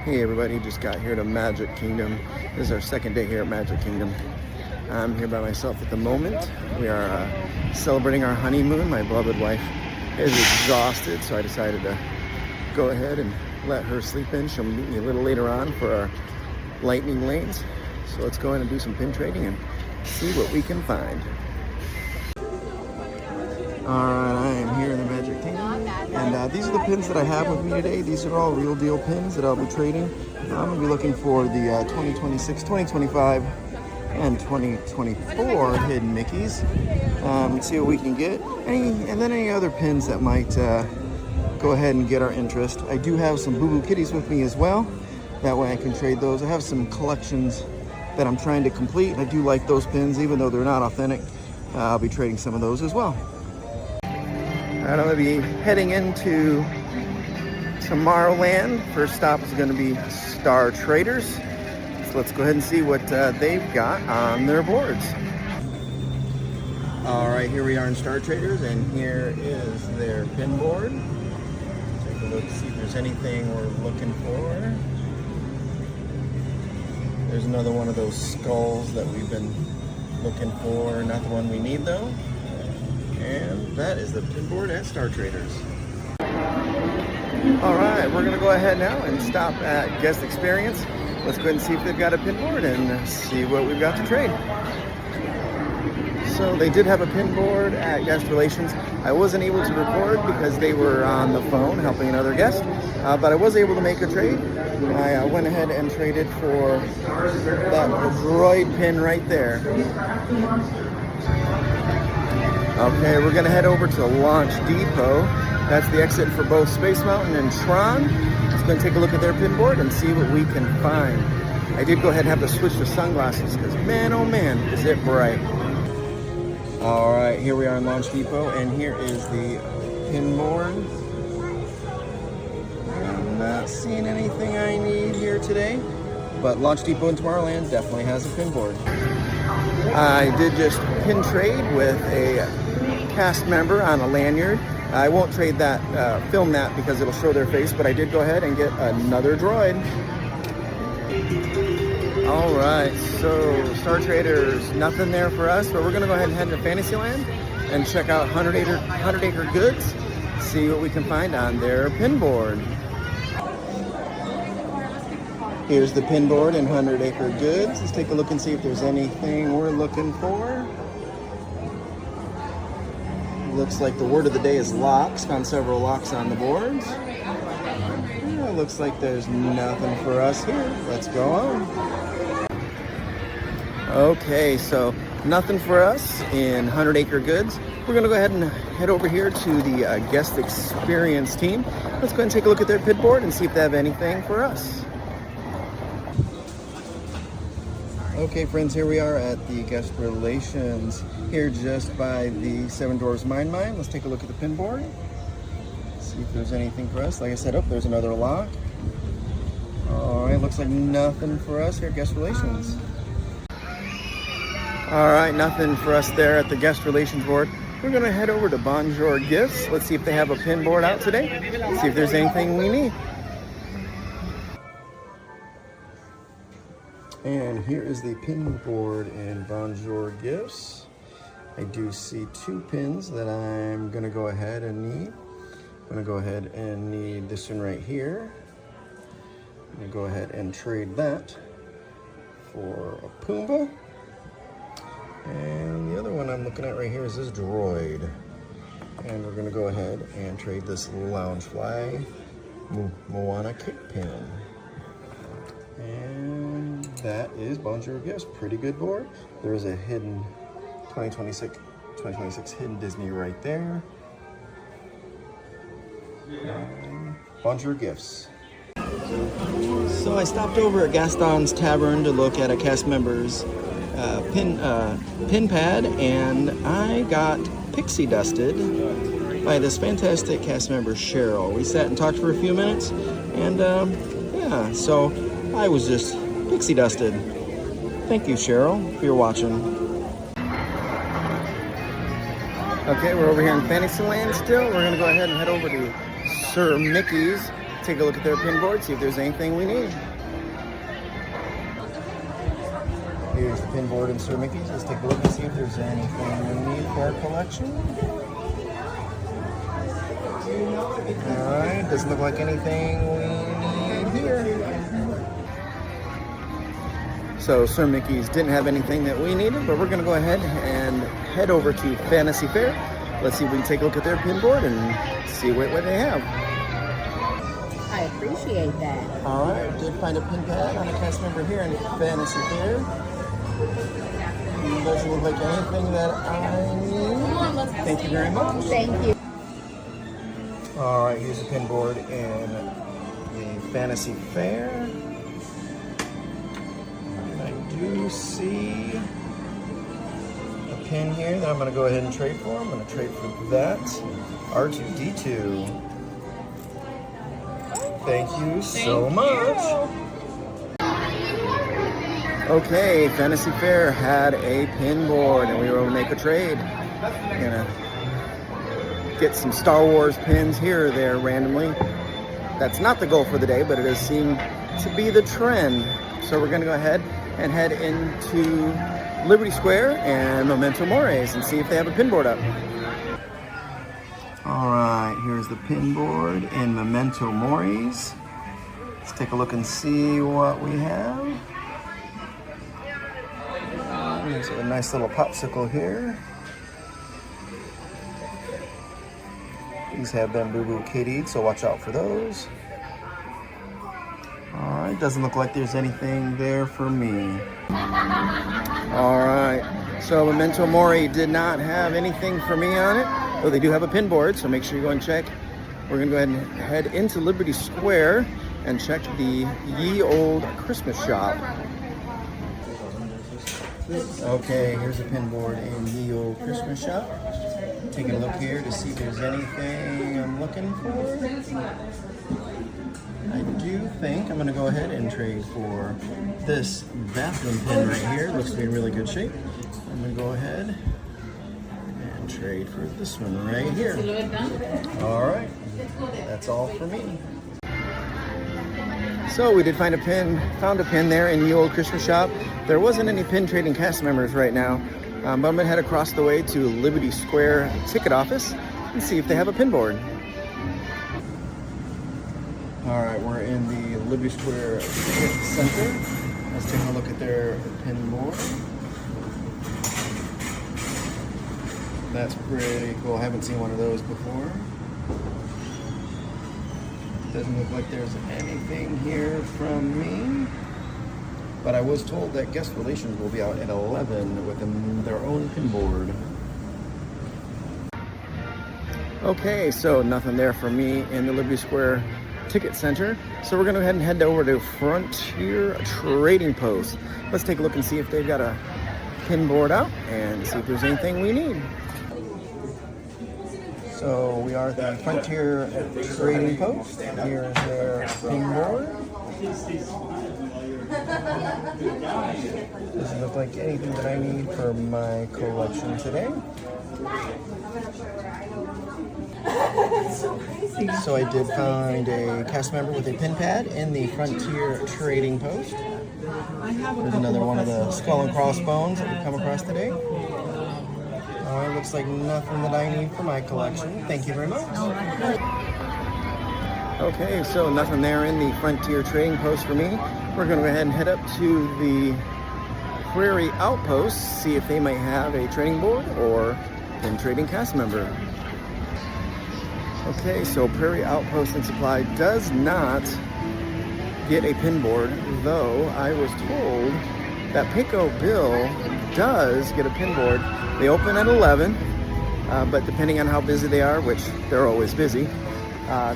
Hey everybody, just got here to Magic Kingdom. This is our second day here at Magic Kingdom. I'm here by myself at the moment. We are celebrating our honeymoon. My beloved wife is exhausted, so I decided to go ahead and let her sleep in. She'll meet me a little later on for our lightning lanes. So let's go ahead and do some pin trading and see what we can find. Alright, I am here in the Magic Kingdom, and these are the pins that I have with me today. These are all real deal pins that I'll be trading. I'm going to be looking for the 2026, 2025, and 2024 hidden Mickeys. See what we can get. And then any other pins that might go ahead and get our interest. I do have some Boo Boo Kitties with me as well. That way I can trade those. I have some collections that I'm trying to complete. I do like those pins, even though they're not authentic. I'll be trading some of those as well. I'm going to be heading into Tomorrowland. First stop is going to be Star Traders. So let's go ahead and see what they've got on their boards. All right, here we are in Star Traders, and here is their pin board. Take a look, see if there's anything we're looking for. There's another one of those skulls that we've been looking for. Not the one we need though. And that is the pin board at Star Traders. All right, we're gonna go ahead now and stop at Guest Experience. Let's go ahead and see if they've got a pin board and see what we've got to trade. So they did have a pin board at Guest Relations. I wasn't able to record because they were on the phone helping another guest, but I was able to make a trade. I went ahead and traded for that droid pin right there. Okay, we're gonna head over to Launch Depot. That's the exit for both Space Mountain and Tron. Just gonna take a look at their pin board and see what we can find. I did go ahead and have to switch to sunglasses because man, oh man, is it bright. All right, here we are in Launch Depot, and here is the pin board. I'm not seeing anything I need here today, but Launch Depot in Tomorrowland definitely has a pin board. I did just pin trade with a cast member on a lanyard. I won't trade that, film that because it'll show their face, but I did go ahead and get another droid. All right, so Star Traders, nothing there for us, but we're gonna go ahead and head to Fantasyland and check out 100 Acre Goods, see what we can find on their pin board. Here's the pin board in 100 Acre Goods. Let's take a look and see if there's anything we're looking for. Looks like the word of the day is locks. Found several locks on the boards. Yeah, looks like there's nothing for us here. Let's go on. Okay, so nothing for us in 100 Acre Goods. We're gonna go ahead and head over here to the Guest Experience team. Let's go ahead and take a look at their pin board and see if they have anything for us. Okay friends, here we are at the Guest Relations, here just by the Seven Dwarfs Mine Mine. Let's take a look at the pin board, see if there's anything for us. Like I said, there's another lock. All right, looks like nothing for us here at Guest Relations. All right, nothing for us there at the Guest Relations board. We're gonna head over to Bonjour Gifts. Let's see if they have a pin board out today. Let's see if there's anything we need. And here is the pin board in Bonjour Gifts. I do see two pins that I'm gonna go ahead and need. I'm gonna go ahead and need this one right here. I'm gonna go ahead and trade that for a Pumbaa. And the other one I'm looking at right here is this droid. And we're gonna go ahead and trade this Loungefly Moana kick pin. And that is Bonjour Gifts. Pretty good board. There is a hidden 2026 hidden Disney right there. And Bonjour Gifts. So I stopped over at Gaston's Tavern to look at a cast member's pin pad, and I got pixie dusted by this fantastic cast member Cheryl. We sat and talked for a few minutes, and yeah, so I was just pixie dusted. Thank you, Cheryl, if you're watching. Okay, we're over here in Fantasyland still. We're gonna go ahead and head over to Sir Mickey's take a look at their pin board, see if there's anything we need. Here's the pin board in Sir Mickey's. Let's take a look and see if there's anything we need for our collection. Alright, doesn't look like anything we need here. So Sir Mickey's didn't have anything that we needed, but we're going to go ahead and head over to Fantasy Fair. Let's see if we can take a look at their pin board and see what they have. I appreciate that. Alright, did find a pin pad on a cast member here in Fantasy Fair. Doesn't look like anything that I need. Thank you very much. Thank you. Alright, here's a pin board in the Fantasy Fair. And I do see a pin here that I'm going to go ahead and trade for. I'm going to trade for that. R2-D2. Thank you so much. Okay, Fantasy Fair had a pin board and we were able to make a trade. Gonna get some Star Wars pins here or there randomly. That's not the goal for the day, but it does seem to be the trend. So we're gonna go ahead and head into Liberty Square and Memento Mori's and see if they have a pin board up. All right, here's the pin board in Memento Mori's. Let's take a look and see what we have. There's a nice little popsicle here. These have Bamboo Boo Kitty, so watch out for those. Alright, doesn't look like there's anything there for me. Alright, so Memento Mori did not have anything for me on it, though they do have a pin board, so make sure you go and check. We're going to go ahead and head into Liberty Square and check the Ye Old Christmas Shop. Okay, here's a pin board in Ye Old Christmas Shop. Taking a look here to see if there's anything I'm looking for. I do think I'm going to go ahead and trade for this bathroom pin right here. Looks to be in really good shape. I'm going to go ahead and trade for this one right here. All right, that's all for me. So we did found a pin there in the Old Christmas Shop. There wasn't any pin trading cast members right now, but I'm gonna head across the way to Liberty Square ticket office and see if they have a pin board. All right, we're in the Liberty Square Ticket Center. Let's take a look at their pin board. That's pretty cool. I haven't seen one of those before. Doesn't look like there's anything here from me, but I was told that Guest Relations will be out at 11 with their own pin board. Okay, so nothing there for me in the Liberty Square Ticket Center. So we're gonna go ahead and head over to Frontier Trading Post. Let's take a look and see if they've got a pin board out and see if there's anything we need. So we are at the Frontier Trading Post. Here's their pin board. Doesn't look like anything that I need for my collection today. So I did find a cast member with a pin pad in the Frontier Trading Post. There's another one of the skull and crossbones that we've come across today. Looks like nothing that I need for my collection. Thank you very much. Okay, so nothing there in the Frontier Trading Post for me. We're going to go ahead and head up to the Prairie Outpost, see if they might have a trading board or pin trading cast member. Okay, so Prairie Outpost and Supply does not get a pin board, though I was told that Pinko Bill does get a pin board. They open at 11, but depending on how busy they are, which they're always busy,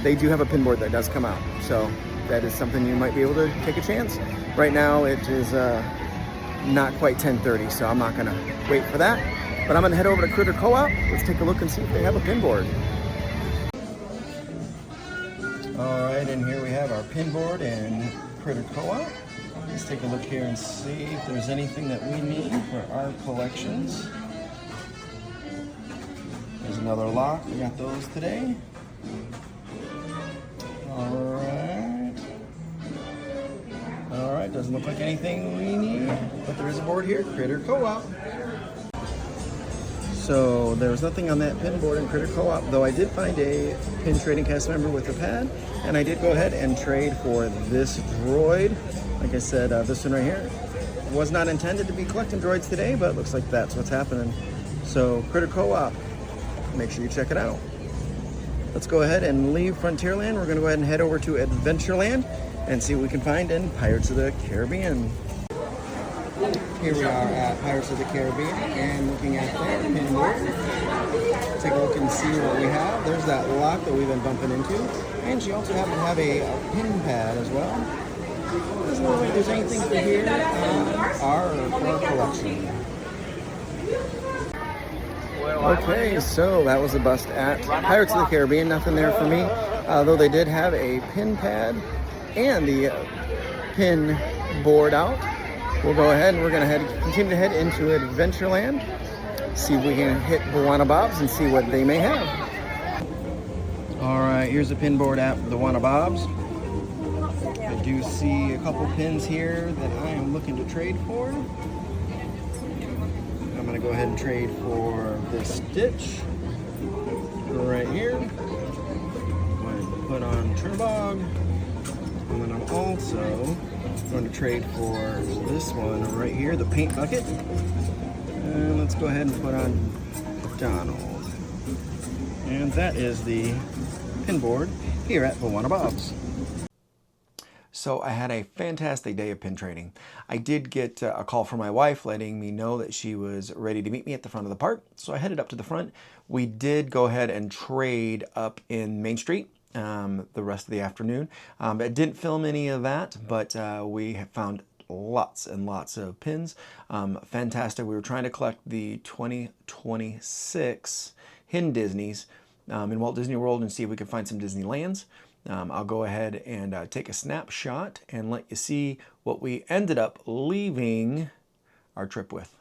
they do have a pin board that does come out. So that is something you might be able to take a chance. Right now it is not quite 10:30, so I'm not gonna wait for that. But I'm gonna head over to Critter Co-op. Let's take a look and see if they have a pin board. All right, and here we have our pin board in Critter Co-op. Let's take a look here and see if there's anything that we need for our collections. There's another lock. We got those today. All right, doesn't look like anything we need, but there is a board here, Critter Co-op. So there was nothing on that pin board in Critter Co-op, though I did find a pin trading cast member with a pad, and I did go ahead and trade for this droid. Like I said, this one right here was not intended to be collecting droids today, but it looks like that's what's happening. So Critter Co-op, make sure you check it out. Let's go ahead and leave Frontierland. We're gonna go ahead and head over to Adventureland and see what we can find in Pirates of the Caribbean. Here we are at Pirates of the Caribbean and looking at their pin board. Take a look and see what we have. There's that lock that we've been bumping into. And she also happened to have a pin pad as well. Doesn't look like there's anything for here our collection. Okay, so that was a bust at Pirates of the Caribbean. Nothing there for me, though they did have a pin pad and the pin board out. We'll go ahead and we're going to continue to head into Adventureland, see if we can hit Bwana Bob's and see what they may have. All right, here's a pin board at the Bwana Bob's. I do see a couple pins here that I am looking to trade for. I'm going to go ahead and trade for this stitch right here. I'm going to put on Turnbog. And then I'm also going to trade for this one right here, the paint bucket. And let's go ahead and put on Donald. And that is the pin board here at Bwana Bob's. So I had a fantastic day of pin trading. I did get a call from my wife letting me know that she was ready to meet me at the front of the park. So I headed up to the front. We did go ahead and trade up in Main Street the rest of the afternoon. I didn't film any of that, but we have found lots and lots of pins. Fantastic. We were trying to collect the 2026 Hidden Disneys in Walt Disney World and see if we could find some Disneylands. I'll go ahead and take a snapshot and let you see what we ended up leaving our trip with.